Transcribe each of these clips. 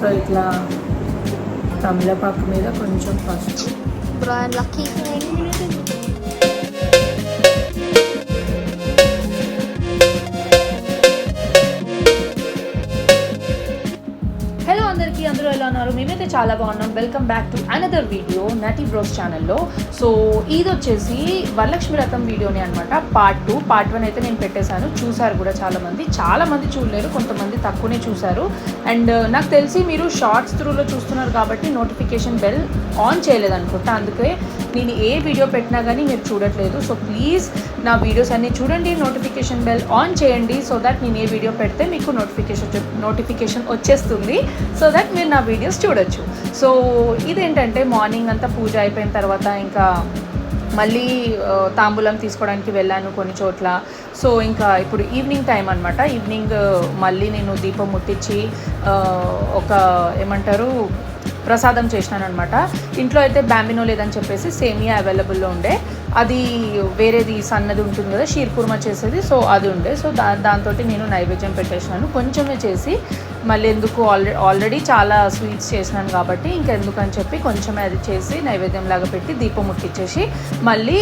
So ఇట్లా తమలపాకు మీద కొంచెం పసుపు. Bro, I'm lucky. హలో అందరికీ, అందరూ ఎలా ఉన్నారు? మేమైతే చాలా బాగున్నాం. Welcome back to another video Nati bros ఛానల్లో. సో ఇది వచ్చేసి వరలక్ష్మి వ్రతం వీడియోని అనమాట. పార్ట్ 1 అయితే నేను పెట్టేశాను. చూసారు కూడా చాలామంది చూడలేరు, కొంతమంది తక్కువనే చూసారు. అండ్ నాకు తెలిసి మీరు షార్ట్స్ త్రూలో చూస్తున్నారు కాబట్టి నోటిఫికేషన్ బెల్ ఆన్ చేయలేదనుకుంటా, అందుకే నేను ఏ వీడియో పెట్టినా కానీ మీరు చూడట్లేదు. సో ప్లీజ్ నా వీడియోస్ అన్నీ చూడండి, నోటిఫికేషన్ బెల్ ఆన్ చేయండి, సో దట్ నేను ఏ వీడియో పెడితే మీకు నోటిఫికేషన్ వచ్చేస్తుంది, సో దట్ మీరు నా వీడియోస్ చూడొచ్చు. సో ఇదేంటంటే మార్నింగ్ అంతా పూజ అయిపోయిన తర్వాత ఇంకా మళ్ళీ తాంబూలం తీసుకోవడానికి వెళ్ళాను కొన్ని చోట్ల. సో ఇంకా ఇప్పుడు ఈవినింగ్ టైం అనమాట. ఈవినింగ్ మళ్ళీ నేను దీపం ముట్టించి ఒక ఏమంటారు ప్రసాదం చేసినాను అనమాట. ఇంట్లో అయితే బ్యాంబినో లేదని చెప్పేసి సేమియా అవైలబుల్లో ఉండే, అది వేరేది సన్నది ఉంటుంది కదా షీర్ కుర్మా చేసేది, సో అది ఉండే. సో దాంతో నేను నైవేద్యం పెట్టేసినాను. కొంచెమే చేసి మళ్ళీ ఎందుకు ఆల్రెడీ చాలా స్వీట్స్ చేసినాను కాబట్టి ఇంకెందుకని చెప్పి కొంచెమే అది చేసి నైవేద్యం లాగా పెట్టి దీపం ముట్టించేసి మళ్ళీ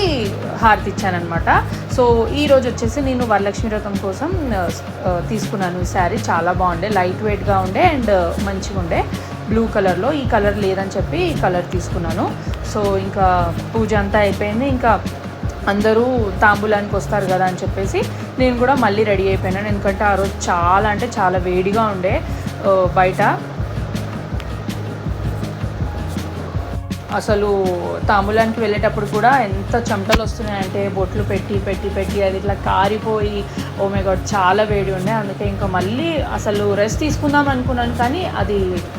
హారతి ఇచ్చానమాట. సో ఈరోజు వచ్చేసి నేను వరలక్ష్మి వ్రతం కోసం తీసుకున్నాను ఈ శారీ. చాలా బాగుండే, లైట్ వెయిట్గా ఉండే అండ్ మంచిగా ఉండే, బ్లూ కలర్లో. ఈ కలర్ లేదని చెప్పి ఈ కలర్ తీసుకున్నాను. సో ఇంకా పూజ అంతా అయిపోయింది, ఇంకా అందరూ తాంబూలానికి వస్తారు కదా అని చెప్పేసి నేను కూడా మళ్ళీ రెడీ అయిపోయినాను. ఎందుకంటే ఆ రోజు చాలా అంటే చాలా వేడిగా ఉండే బయట. అసలు తాంబూలానికి వెళ్ళేటప్పుడు కూడా ఎంత చెమటలు వస్తున్నాయంటే బొట్లు పెట్టి పెట్టి పెట్టి అది ఇట్లా కారిపోయి, ఓ మై గాడ్ చాలా వేడి ఉండే. అందుకే ఇంకా మళ్ళీ అసలు రెస్ట్ తీసుకుందాం అనుకున్నాను కానీ అది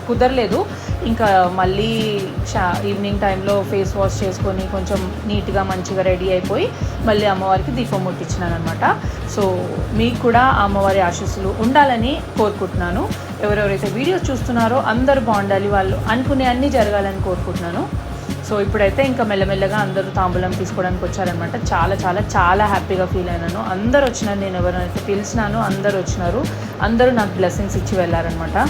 కుదరలేదు. ఇంకా మళ్ళీ ఈవినింగ్ టైంలో ఫేస్ వాష్ చేసుకొని కొంచెం నీట్గా మంచిగా రెడీ అయిపోయి మళ్ళీ అమ్మవారికి దీపం ముట్టించినాను అనమాట. సో మీకు కూడా అమ్మవారి ఆశీస్సులు ఉండాలని కోరుకుంటున్నాను. ఎవరెవరైతే వీడియోస్ చూస్తున్నారో అందరూ బాగుండాలి, వాళ్ళు అనుకునే అన్నీ జరగాలని కోరుకుంటున్నాను. సో ఇప్పుడైతే ఇంకా మెల్లమెల్లగా అందరూ తాంబూలం తీసుకోవడానికి వచ్చారనమాట. చాలా చాలా చాలా హ్యాపీగా ఫీల్ అయినాను. అందరూ వచ్చినారు, నేను ఎవరైతే పిలిచినానో అందరూ వచ్చినారు, అందరూ నాకు బ్లెస్సింగ్స్ ఇచ్చి వెళ్ళారనమాట.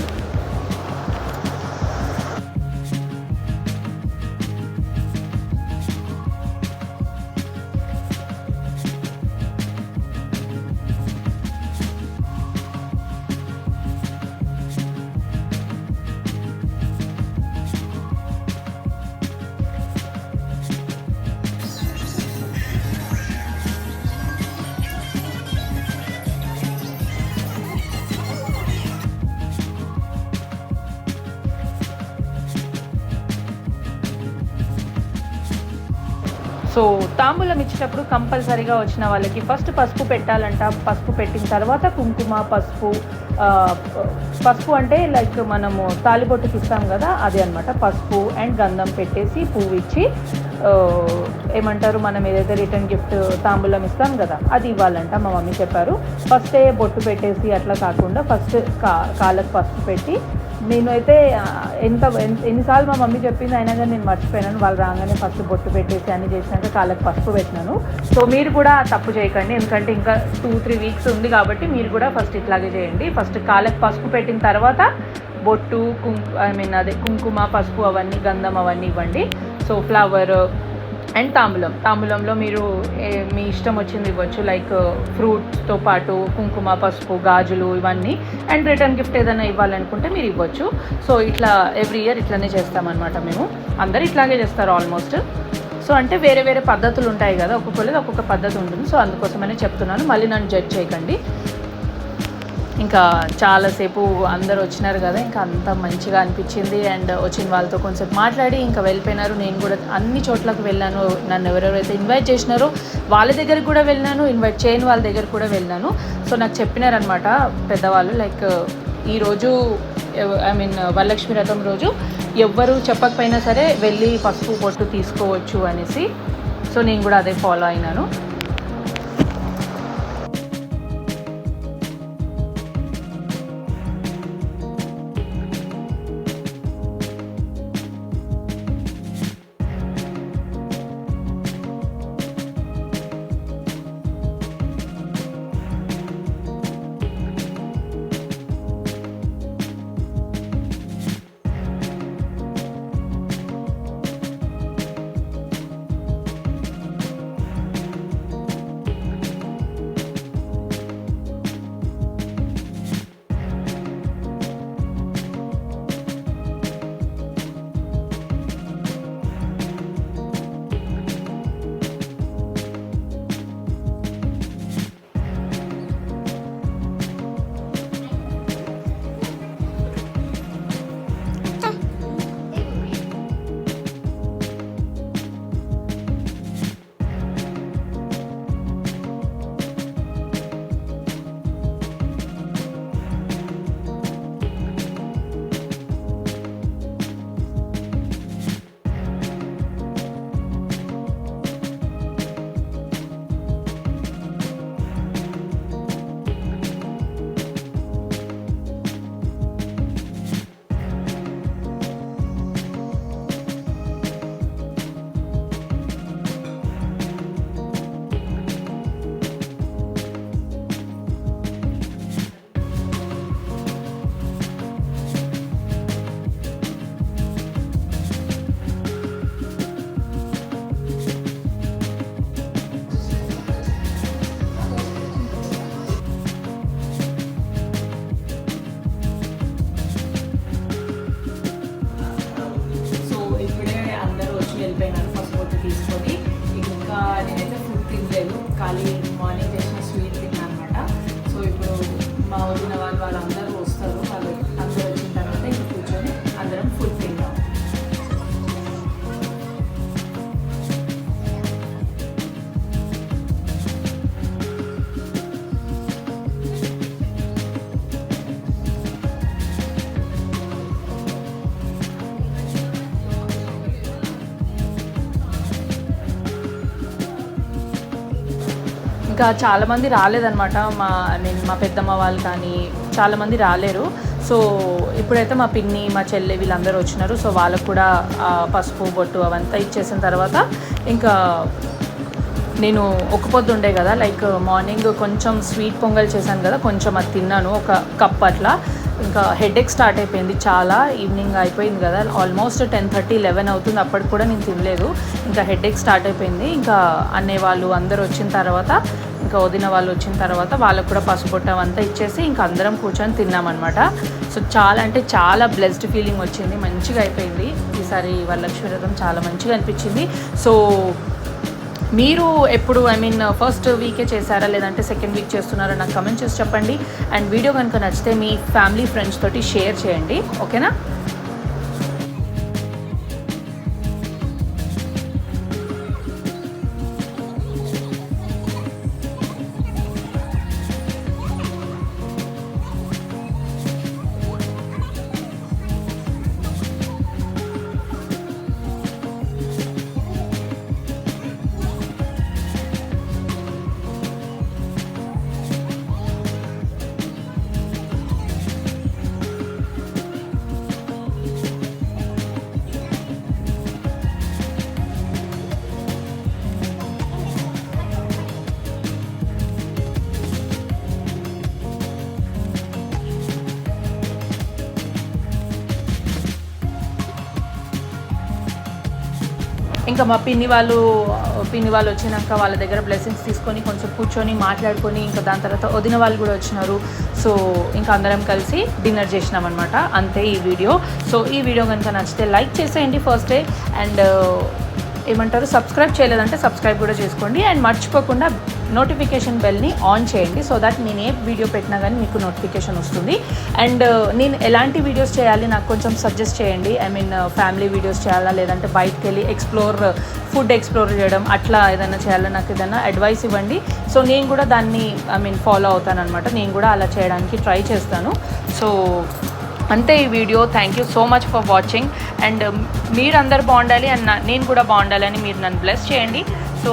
సో తాంబూలం ఇచ్చేటప్పుడు కంపల్సరీగా వచ్చిన వాళ్ళకి ఫస్ట్ పసుపు పెట్టాలంట. పసుపు పెట్టిన తర్వాత కుంకుమ, పసుపు అంటే లైక్ మనము తాలిబొట్టుకి ఇస్తాం కదా అది అనమాట. పసుపు అండ్ గంధం పెట్టేసి పువ్వు ఇచ్చి ఏమంటారు మనం ఏదైతే రిటర్న్ గిఫ్ట్ తాంబూలం ఇస్తాం కదా అది ఇవ్వాలంట. మా మమ్మీ చెప్పారు ఫస్టే బొట్టు పెట్టేసి అట్లా కాకుండా ఫస్ట్ కాళ్ళకు పసుపు పెట్టి, నేను అయితే ఎన్నిసార్లు మా మమ్మీ చెప్పింది అయినా కానీ నేను మర్చిపోయినాను. వాళ్ళు రాగానే ఫస్ట్ బొట్టు పెట్టేసి అన్ని చేసినాక కాళ్ళకి పసుపు పెట్టినాను. సో మీరు కూడా తప్పు చేయకండి, ఎందుకంటే ఇంకా 2-3 వీక్స్ ఉంది కాబట్టి మీరు కూడా ఫస్ట్ ఇట్లాగే చేయండి. ఫస్ట్ కాళ్ళకి పసుపు పెట్టిన తర్వాత బొట్టు కుంకుమ, పసుపు అవన్నీ, గంధం అవన్నీ ఇవ్వండి. సో ఫ్లవర్ అండ్ తాంబూలంలో మీరు మీ ఇష్టం వచ్చింది ఇవ్వచ్చు, లైక్ ఫ్రూట్స్తో పాటు కుంకుమ, పసుపు, గాజులు ఇవన్నీ. అండ్ రిటర్న్ గిఫ్ట్ ఏదైనా ఇవ్వాలనుకుంటే మీరు ఇవ్వచ్చు. సో ఇట్లా ఎవ్రీ ఇయర్ ఇట్లానే చేస్తామన్నమాట. మేము అందరూ ఇట్లాగే చేస్తారు ఆల్మోస్ట్. సో అంటే వేరే వేరే పద్ధతులు ఉంటాయి కదా, ఒక్కొక్కరిది ఒక్కొక్క పద్ధతి ఉంటుంది. సో అందుకోసమనే చెప్తున్నాను, మళ్ళీ నన్ను జడ్జ్ చేయకండి. ఇంకా చాలాసేపు అందరు వచ్చినారు కదా, ఇంకా అంత మంచిగా అనిపించింది. అండ్ వచ్చిన వాళ్ళతో కొంచెం మాట్లాడి ఇంకా వెళ్ళిపోయినారు. నేను కూడా అన్ని చోట్లకు వెళ్ళాను, నన్ను ఎవరెవరైతే ఇన్వైట్ చేసినారో వాళ్ళ దగ్గరికి కూడా వెళ్ళినాను, ఇన్వైట్ చేయని వాళ్ళ దగ్గర కూడా వెళ్ళాను. సో నాకు చెప్పినారనమాట పెద్దవాళ్ళు, లైక్ ఈరోజు వరలక్ష్మి వ్రతం రోజు ఎవ్వరు చెప్పకపోయినా సరే వెళ్ళి పసుపు బొట్టు తీసుకోవచ్చు అనేసి. సో నేను కూడా అదే ఫాలో అయినాను. ఖాళీ మార్నింగ్ చేసిన స్వీట్ తిన్నాను అనమాట. సో ఇప్పుడు మా వదిన వాళ్ళందరూ వస్తారు. వాళ్ళు అందరూ వచ్చిన తర్వాత ఇంక కూర్చొని అందరం ఫుడ్ తింటాం. ఇంకా చాలామంది రాలేదనమాట. మా పెద్దమ్మ వాళ్ళు కానీ చాలామంది రాలేరు. సో ఇప్పుడైతే మా పిన్ని, మా చెల్లె వీళ్ళందరూ వచ్చినారు. సో వాళ్ళకు కూడా పసుపు బొట్టు అవంతా ఇచ్చేసిన తర్వాత ఇంకా నేను ఒక పొద్దు ఉండే కదా, లైక్ మార్నింగ్ కొంచెం స్వీట్ పొంగల్ చేశాను కదా, కొంచెం అది తిన్నాను, ఒక కప్ అట్లా. ఇంకా హెడేక్ స్టార్ట్ అయిపోయింది చాలా. ఈవినింగ్ అయిపోయింది కదా, ఆల్మోస్ట్ 10:30, 11 అవుతుంది. అప్పటికి కూడా నేను తినలేదు. ఇంకా హెడేక్ స్టార్ట్ అయిపోయింది. ఇంకా అన్నయ్య వాళ్ళు అందరూ వచ్చిన తర్వాత, ఇంకా వదిన వాళ్ళు వచ్చిన తర్వాత వాళ్ళకు కూడా పసుపొట్టం అంతా ఇచ్చేసి ఇంకా అందరం కూర్చొని తిన్నామన్నమాట. సో చాలా అంటే చాలా బ్లెస్డ్ ఫీలింగ్ వచ్చింది. మంచిగా అయిపోయింది ఈసారి వరలక్ష్మి వ్రతం. చాలా మంచిగా అనిపించింది. సో మీరు ఎప్పుడు ఫస్ట్ వీకే చేశారా లేదంటే సెకండ్ వీక్ చేస్తున్నారా నాకు కమెంట్ చేసి చెప్పండి. అండ్ వీడియో కనుక నచ్చితే మీ ఫ్యామిలీ ఫ్రెండ్స్ తోటి షేర్ చేయండి, ఓకేనా? ఇంకా మా పిన్ని వాళ్ళు వచ్చినాక వాళ్ళ దగ్గర బ్లెస్సింగ్స్ తీసుకొని కొంచెం కూర్చొని మాట్లాడుకొని ఇంకా దాని తర్వాత వదిన వాళ్ళు కూడా వచ్చినారు. సో ఇంకా అందరం కలిసి డిన్నర్ చేసినాం అనమాట. అంతే ఈ వీడియో. సో ఈ వీడియో కనుక నచ్చితే లైక్ చేసేయండి ఫస్ట్ డే. అండ్ సబ్స్క్రైబ్ చేయలేదంటే సబ్స్క్రైబ్ కూడా చేసుకోండి. అండ్ మర్చిపోకుండా నోటిఫికేషన్ బెల్ని ఆన్ చేయండి, సో దట్ నేను ఏ వీడియో పెట్టినా కానీ మీకు నోటిఫికేషన్ వస్తుంది. అండ్ నేను ఎలాంటి వీడియోస్ చేయాలి నాకు కొంచెం సజెస్ట్ చేయండి. ఫ్యామిలీ వీడియోస్ చేయాలా లేదంటే బయటకు వెళ్ళి ఫుడ్ ఎక్స్ప్లోర్ చేయడం అట్లా ఏదైనా చేయాలా, నాకు ఏదైనా అడ్వైస్ ఇవ్వండి. సో నేను కూడా దాన్ని ఫాలో అవుతాను అనమాట. నేను కూడా అలా చేయడానికి ట్రై చేస్తాను. సో అంతే ఈ video. Thank you so much for watching. And మీరందరూ బాగుండాలి అండ్ నేను కూడా బాగుండాలి అని మీరు నన్ను బ్లెస్ చేయండి. సో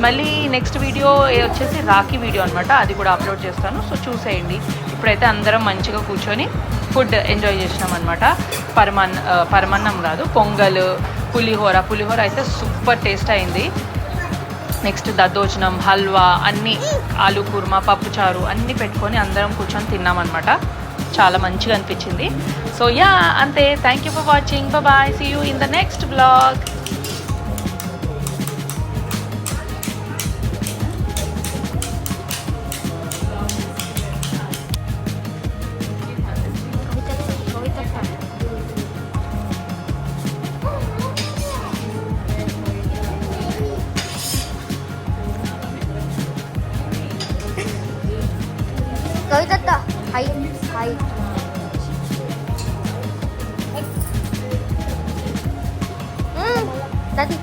మళ్ళీ నెక్స్ట్ వీడియో వచ్చేసి రాఖీ వీడియో అనమాట, అది కూడా అప్లోడ్ చేస్తాను. సో చూసేయండి. ఇప్పుడైతే అందరం మంచిగా కూర్చొని ఫుడ్ ఎంజాయ్ చేసినాం అనమాట. పరమాన్నం కాదు, పొంగల్, పులిహోర అయితే సూపర్ టేస్ట్ అయింది. నెక్స్ట్ దద్దోజనం, హల్వా, అన్నీ, ఆలు కుర్మా, పప్పుచారు అన్నీ పెట్టుకొని అందరం కూర్చొని తిన్నామన్నమాట. చాలా మంచిగా అనిపించింది. సో అంతే. Thank you for watching. Bye. See you in the next blog. Kavitha హై హై దాది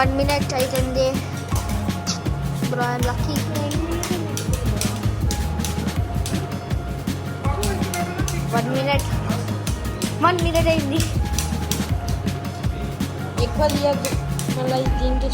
1 minute అయితుంది bro. I'm lucky. 1 minute అయింది. ఎక్కువ తీయద్దు మళ్ళీ దీనికి